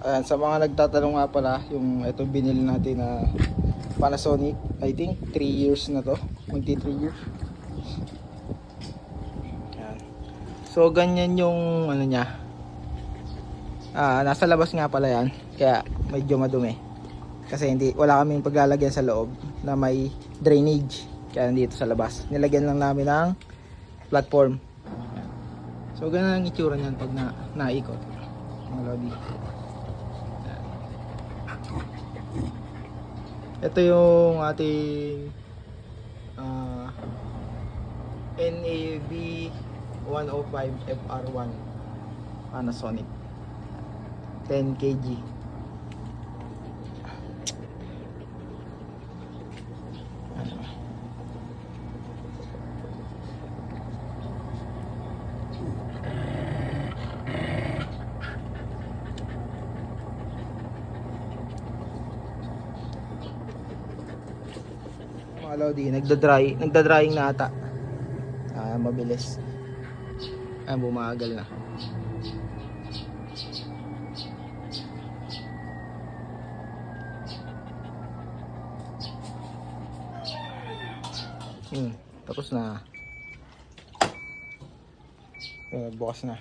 Ayan, sa mga nagtatanong nga pala, yung ito binili natin na Panasonic, I think 3 years na to, magti 3 years. Ayan. So ganyan yung ano niya. Nasa labas nga pala yan, kaya medyo madumi. Kasi wala kaming paglalagyan sa loob na may drainage. Kaya nandito sa labas. Nilagyan lang namin ng platform. Ayan. So ganun ang itsura niyan pag naikot. Mga lodi. Ito yung ating NAV 105 FR1 Panasonic 10 kg. Mga lodi, nagda-drying na ata. Mabilis. Bumagal na. Tapos na. Bukas na.